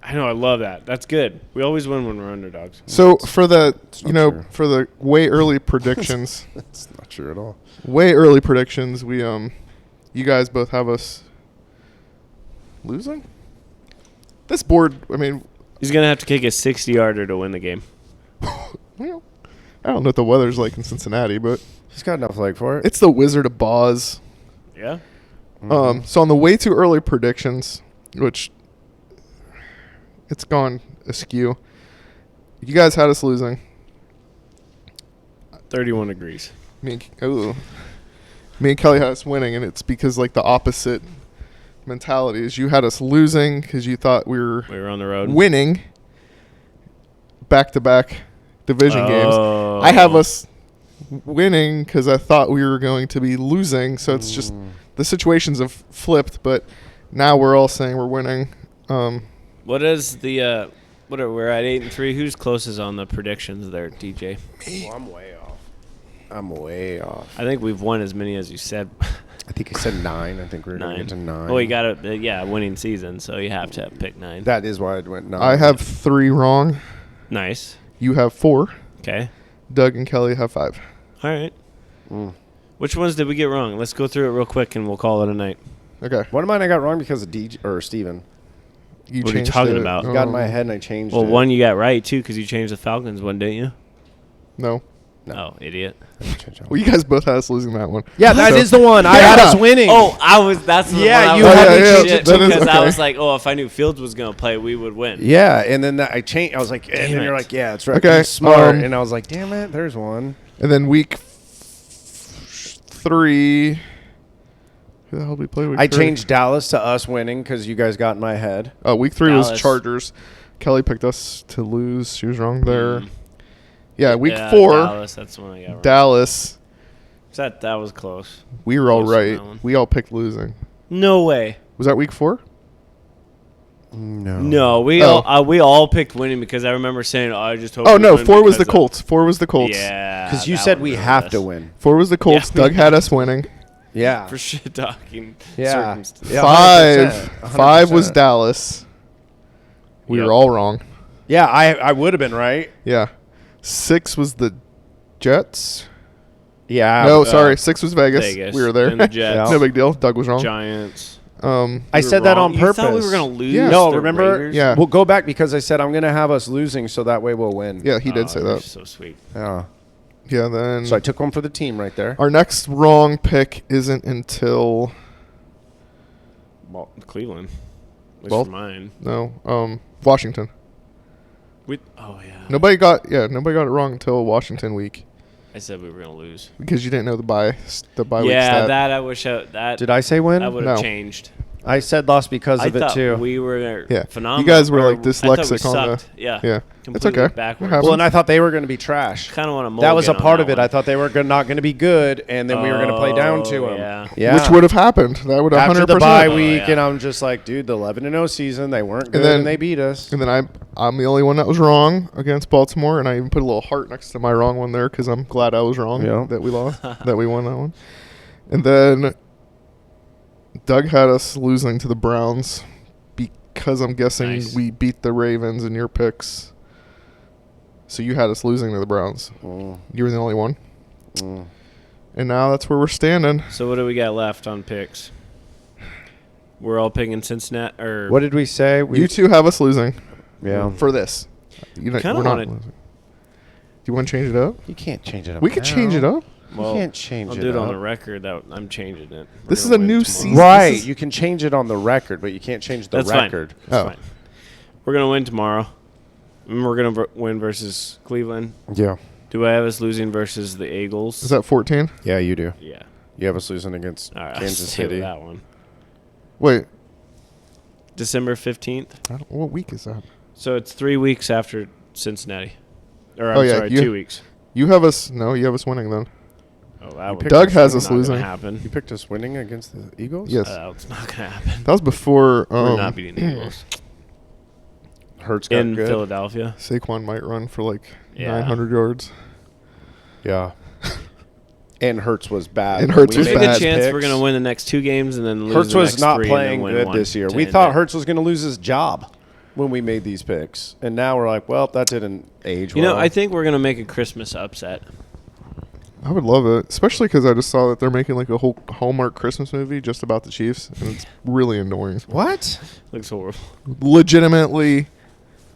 I know. I love that. That's good. We always win when we're underdogs. So for the not true. for the way early predictions, That's not true at all. we you guys both have us losing. This board, I mean, He's going to have to kick a 60-yarder to win the game. well, I don't know what the weather's like in Cincinnati, but He's got enough leg for it. it's the Wizard of Boz. Yeah? So on the way too early predictions, which it's gone askew. You guys had us losing. 31 degrees. Me and Kelly had us winning, and it's because like the opposite mentality is you had us losing because you thought we were We were on the road. winning back-to-back division games. Oh. I have us winning because I thought we were going to be losing. So it's just the situations have flipped, but now we're all saying we're winning. What is the we're at 8-3. Who's closest on the predictions there, DJ? Well, I'm way off. I think we've won as many as you said. I think I said 9. I think we're going to 9. get to 9. Well, you got a winning season, so you have to pick 9. That is why I went 9. I have 3 wrong. Nice. You have 4. Okay. Doug and Kelly have 5. All right. Which ones did we get wrong? Let's go through it real quick, and we'll call it a night. Okay. One of mine I got wrong because of DJ or Steven. You What are you changed talking it. about? Got in my head and I changed Well, it. one you got right, too, because you changed the Falcons one, didn't you? No. Oh, idiot. Well, you guys both had us losing that one. Yeah, that So- is the one. I had us winning. Oh, that's the Yeah, one I you was had like, me change shit, it. That is because I okay. was like, oh, if I knew Fields was going to play, we would win. Yeah, and then I changed. I was like, and Damn then it. you're like, yeah, that's right. Okay, He's smart. And I was like, damn it, there's one. And then week 3. Who the hell did we play week I 3? changed Dallas to us winning because you guys got in my head. Week 3 was Dallas. Chargers. Kelly picked us to lose. She was wrong there. Yeah, week Yeah, 4, Dallas, that's the one I got wrong. Dallas. That was close. We were all Close on right. that one. We all picked losing. No way. Was that week 4? No. No, we all picked winning because I remember saying, "Oh, I just hope." Oh we no, win 4 was because the Colts. 4 was the of-" Colts. Yeah, Because you that said one we ruined have us. to win. 4 was the Colts. Yeah. Doug had us winning. Yeah. for shit talking. Yeah. circumstances. Yeah, 5 100%. 5 was Dallas. We Yep. were all wrong. Yeah, I would have been right. Yeah. 6 was the Jets. Yeah. No, sorry. 6 was Vegas. Vegas We were there. and the Jets. No big deal. Doug was wrong. Giants. I We were said that wrong. on purpose. You thought we were gonna lose? Yeah. No, the remember? Raiders? Yeah. We'll go back because I said I'm going to have us losing so that way we'll win. Yeah, he did Oh, say you're that. So sweet. Yeah. Yeah, then So I took one for the team right there. our next wrong pick isn't until Well, Cleveland. At least Well- for mine. Washington. Oh yeah. Nobody got it wrong until Washington week I said we were gonna lose. because you didn't know the bye week Yeah, stat. that I wish that Did I say win? I would have No. changed. I said lost because I of it thought too. we were Yeah. phenomenal. You guys were, Or like, I thought we dyslexic on the- sucked. Yeah. Yeah. It's Completely okay. It Backwards. happens. Well, and I thought they were going to be trash. Kind of want to. That was a part of it. I thought they were not going to be good, and then we were going to play down to them. Yeah. Yeah. Which would have happened. That would have 100%. After the bye Oh, week, yeah. and I'm just like, dude, the 11-0 season, they weren't good, then- and they beat us. And then I'm the only one that was wrong against Baltimore, and I even put a little heart next to my wrong one there because I'm glad I was wrong Yeah. that we lost, that we won that one. And then Doug had us losing to the Browns because I'm guessing Nice. we beat the Ravens in your picks. So you had us losing to the Browns. Mm, You were the only one. mm. And now that's where we're standing. So what do we got left on picks? We're all picking Cincinnati. Or What did we say? You two have us losing Yeah. for this. You know, Kinda we're not wanted- losing. Do you want to change it up? You can't change it up. We could change it up. Well, you can't change I'll it do it on up. the record that I'm changing it. We're This is gonna a win new tomorrow. season. Right. This is- You can change it on the record, but you can't change the That's record. fine. That's Oh. fine. We're gonna win tomorrow. And we're gonna win versus Cleveland. Yeah. Do I have us losing versus the Eagles? Is that 14? Yeah, you do. Yeah. You have us losing against All right. Kansas I'll stay with City. that one. Wait, December 15th. what week is that? So it's 3 weeks after Cincinnati. Or Oh, I'm yeah, sorry, you- 2 weeks. You have us. No, you have us winning then. Oh, that would Doug has not us gonna losing. happen. You picked us winning against the Eagles? Yes, It's not gonna happen. that was before. We're not beating the Eagles Hurts got in good. Philadelphia. Saquon might run for like Yeah. 900 yards. Yeah. And Hurts was bad. And when Hurts we was There's a made bad. good chance picks. we're gonna win the next 2 games and then lose Hurts the was next not 3 playing and then good win this year. one We to thought end it. Hurts was going to lose his job when we made these picks, and now we're like, well, that didn't age You well. know, I think we're gonna make a Christmas upset. I would love it, especially because I just saw that they're making like a whole Hallmark Christmas movie just about the Chiefs, and it's really annoying. What? Looks horrible. Legitimately,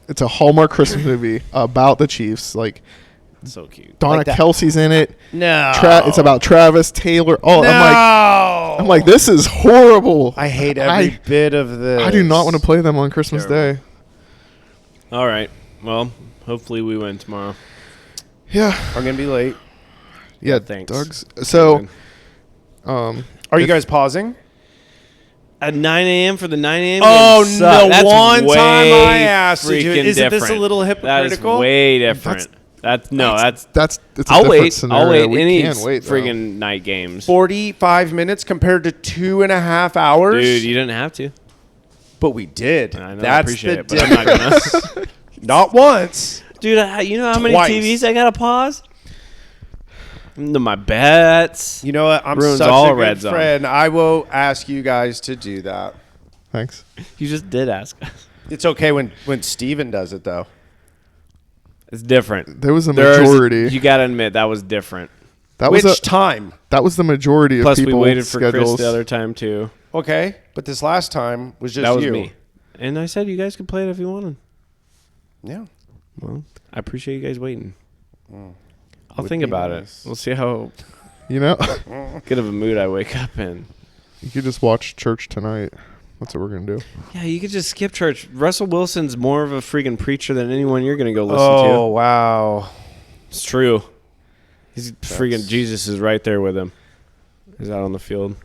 it's a Hallmark Christmas movie about the Chiefs. Like So cute. Donna Like that- Kelsey's in it. No. It's about Travis Taylor. Oh, No. I'm like, this is horrible. I hate every bit of this. I do not want to play them on Christmas Terrible. Day. All right. Well, hopefully we win tomorrow. Yeah, I'm going to be late. yeah. Thanks. Doug's so. Are you If- guys pausing? At 9 a.m. for the 9 a.m. Oh, game no, suck. That's one way time I asked to do it. freaking Isn't this a different. little That hypocritical? is way different. That's It's a I'll different wait. scenario. I'll wait. We Any can wait. though. friggin' night games. 45 minutes compared to 2.5 hours? Dude, you didn't have to. But we did. I know, I That's appreciate the it, but I'm not difference. gonna. Not once. Dude, you know how many Twice. TVs I gotta pause? My bets. You know what? I'm Ruins such all a good red zone. friend. I will ask you guys to do that. Thanks. You just did ask us. It's okay when Steven does it, though. It's different. There was a There's- majority. You gotta admit that was different. That Which was time? that was the majority Plus, of we people. waited for Chris schedules. the other time too. Okay, but this last time was just That was you. me. And I said you guys could play it if you wanted. Yeah. Well, I appreciate you guys waiting. I'll would think be about nice. it. We'll see how You know, good of a mood I wake up in. you could just watch church tonight. That's what we're gonna do. Yeah, you could just skip church. Russell Wilson's more of a freaking preacher than anyone you're gonna go listen Oh, to. wow. It's true. He's freaking Jesus is right there with him. He's out on the field.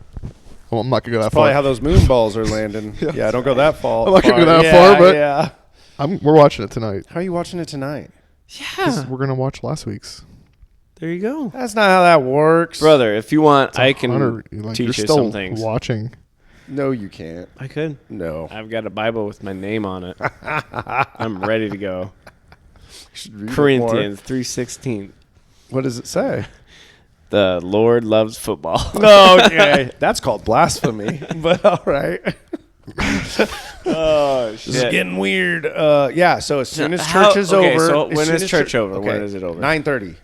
Well, I'm not gonna go that Probably far. how those moon balls are landing. Yeah, don't go that far. I'm not gonna go that Yeah, far, but yeah. we're watching it tonight. How are you watching it tonight? 'Cause Yeah. we're gonna watch last week's. There you go. That's not how that works. Brother, if you want, It's a I can hundred- like, you're teach you still some things. watching. No, you can't. I could. No. I've got a Bible with my name on it. I'm ready to go. Should read it more. Corinthians 3:16. What does it say? The Lord loves football. No, okay. That's called blasphemy. But all right. Oh, This is getting weird. Yeah, so as soon as church is okay, over. so as when soon is as church over? When is it over? 9:30.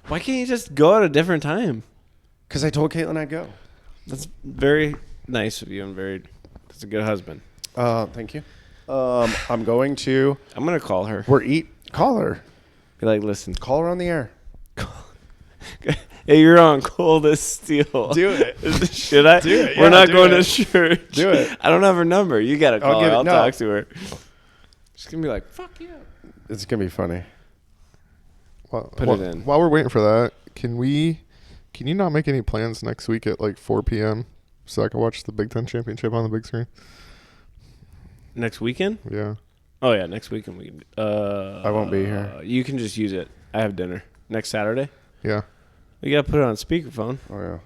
Why can't you just go at a different time? Because I told Caitlin I'd go. That's very nice of you and that's a good husband. Thank you. I'm going to. I'm going to call her. Call her. Be like, listen. Call her on the air. Hey, you're on cold as steel. Do it. Should I? Do it. We're Yeah, not do going it. to church. Do it. I don't have her number. You got to call give her. it- I'll no. talk to her. She's going to be like, fuck you. It's going to be funny. Put it in. While we're waiting for that, can you not make any plans next week at like 4 p.m. so I can watch the Big Ten championship on the big screen? Next weekend? Yeah. Oh, yeah. Next weekend. We can, I won't be here. You can just use it. I have dinner. Next Saturday? Yeah. We got to put it on speakerphone. Oh, yeah.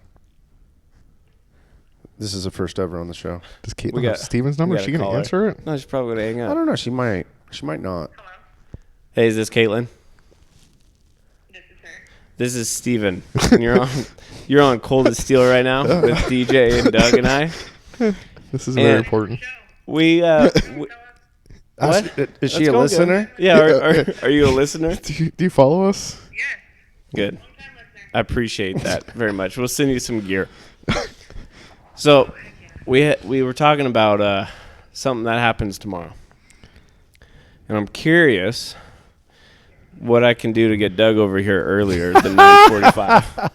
This is the first ever on the show. Does Caitlin We have got- Steven's we number? got Is to she going call to her. answer it? No, she's probably going to hang I up. don't know. She might. She might not. Hey, is this Caitlin? This is her. This is Steven. And you're on Cold as Steel right now with DJ and Doug and I. This is very And- important. We What? Is Let's she a go, listener? good. Yeah, are you a listener? Do you follow us? Yes. Good. Long time listener. I appreciate that very much. We'll send you some gear. So, we were talking about something that happens tomorrow. And I'm curious what I can do to get Doug over here earlier than 9:45.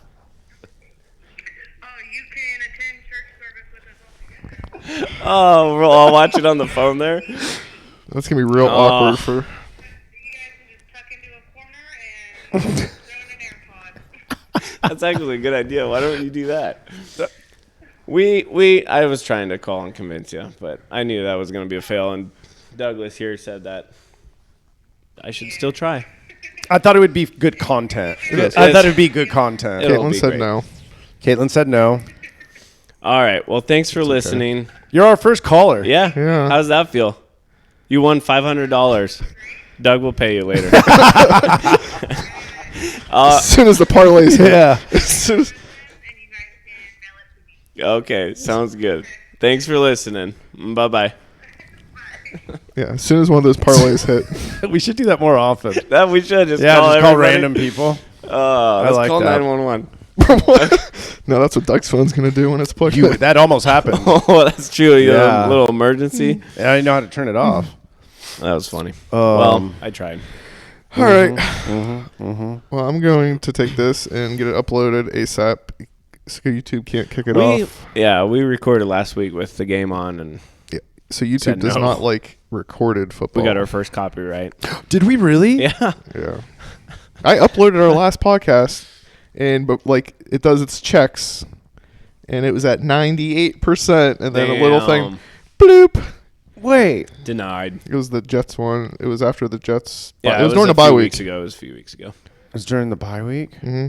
Oh, you can attend church service with us all together. Oh, we'll all watch it on the phone there. That's going to be real awkward for... You guys can just tuck into a corner and throw in an AirPod. That's actually a good idea. Why don't you do that? I was trying to call and convince you, but I knew that was going to be a fail. And Douglas here said that I should still try. I thought it would be good content. is. I thought it would be good content. It'll Caitlin be said great. no. Caitlin said no. All right. Well, thanks for listening. You're our first caller. Yeah. Yeah. How does that feel? You won $500. Doug will pay you later. As soon as the parlays hit. Yeah. As soon as, And you guys can mail it to me. Okay. Sounds good. Thanks for listening. Bye-bye. yeah, as soon as one of those parlays hit. We should do that more often. That we should just Yeah, call just call everybody. random people. Let's like call that. 911. No, that's what Doug's phone's going to do when it's plugged You, in. that almost happened. Oh, that's true. You have Yeah. a little emergency. Yeah, I know how to turn it off. That was funny. Well, I tried. All right. Well, I'm going to take this and get it uploaded ASAP so YouTube can't kick it off. Yeah, we recorded last week with the game on, and So YouTube Said does no. not like recorded football. we got our first copyright. Did we really? Yeah. Yeah. I uploaded our last podcast, but like it does its checks, and it was at 98%, and then a little thing, bloop. Wait. Denied. It was the Jets one. It was after the Jets. Yeah, it was during the bye few week. Weeks ago. It was a few weeks ago. It was during the bye week? hmm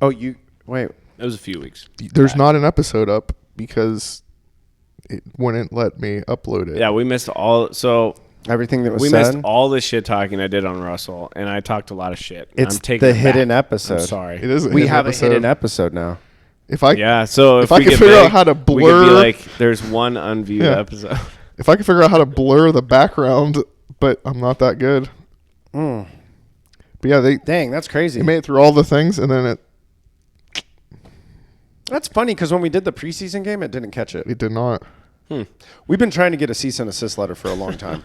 Oh, you. Wait. It was a few weeks. There's back. not an episode up because it wouldn't let me upload it. Yeah, we missed all. So Everything that was we said? missed all the shit talking I did on Russell, and I talked a lot of shit. and It's I'm taking the it hidden back. episode. I'm sorry. It is. We have episode. a hidden episode now. If I Yeah. So if I we could get figure out big, how to we could be blur- like, there's one unviewed Yeah. episode. if I could figure out how to blur the background, but I'm not that good. Mm. But yeah, they Dang, that's crazy. made it through all the things, and then That's funny because when we did the preseason game, it didn't catch it. it did not. We've been trying to get a cease and desist letter for a long time.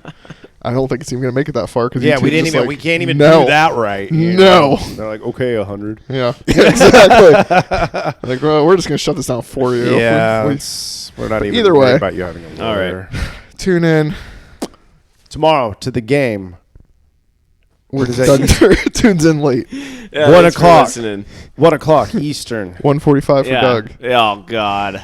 I don't think it's even gonna make it that far because Yeah, we didn't even. We can't even no. do that right. No. They're like, okay, 100. Yeah, exactly. Like, well, we're just gonna shut this down for you. Yeah, We- we're not even Either worried way. about you having a All lawyer. right. tune in. Tomorrow to the game. Where does Doug that- tunes in late. Yeah, 1 thanks for o'clock. listening. 1 o'clock Eastern. 1:45 for Yeah. Doug. Oh God.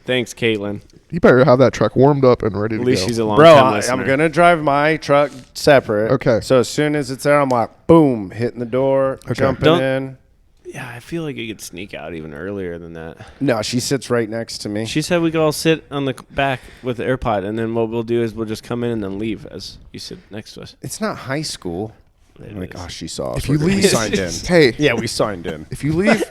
Thanks, Caitlin. You better have that truck warmed up and ready to At least go. she's a long Bro, time listener. I'm going to drive my truck separate. Okay. So as soon as it's there, I'm like, boom, hitting the door, jumping Don't- in. Yeah, I feel like you could sneak out even earlier than that. No, she sits right next to me. She said we could all sit on the back with the AirPod, and then what we'll do is we'll just come in and then leave as you sit next to us. It's not high school. It I'm like, is. oh, she saw us. If you We leave, signed in. hey, Yeah, we signed in. if you leave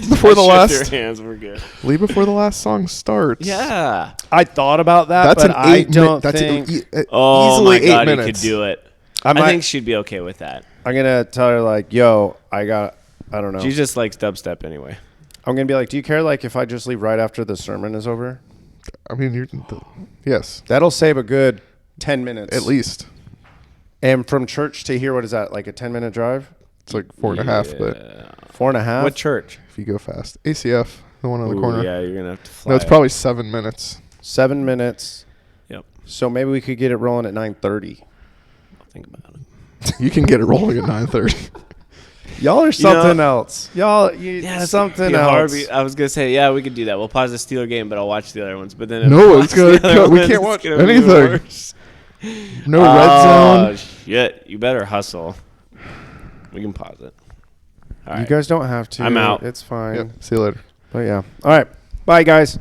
before the Shook last their hands. We're good. leave before the last song starts. Yeah. I thought about that, That's but an I 8 don't That's think. Oh easily my God, 8 you minutes. could do it. I I might- think she'd be okay with that. I'm gonna tell her like, yo, I don't know. She just likes dubstep anyway. I'm gonna be like, do you care like if I just leave right after the sermon is over? I mean, yes, That'll save a good 10 minutes at least. And from church to here, what is that? Like a 10-minute drive? It's like 4.5, but 4.5. What church? if you go fast, ACF, the one on the Ooh, corner. Yeah, you're gonna have to fly. No, it's probably 7 minutes. 7 minutes. Yep. So maybe we could get it rolling at 9:30. I'll think about it. You can get it rolling at 9:30. Y'all are something else. Y'all, Yeah, something Yeah, else. Harvey, I was gonna say, yeah, we could do that. We'll pause the Steeler game, but I'll watch the other ones. But then if No, we it's watch gonna the other cut. We ones, can't it's watch gonna be anything. worse. No red zone. Shit! You better hustle. We can pause it. All right. You guys don't have to. I'm out. It's fine. Yep. See you later. But yeah. All right. Bye, guys.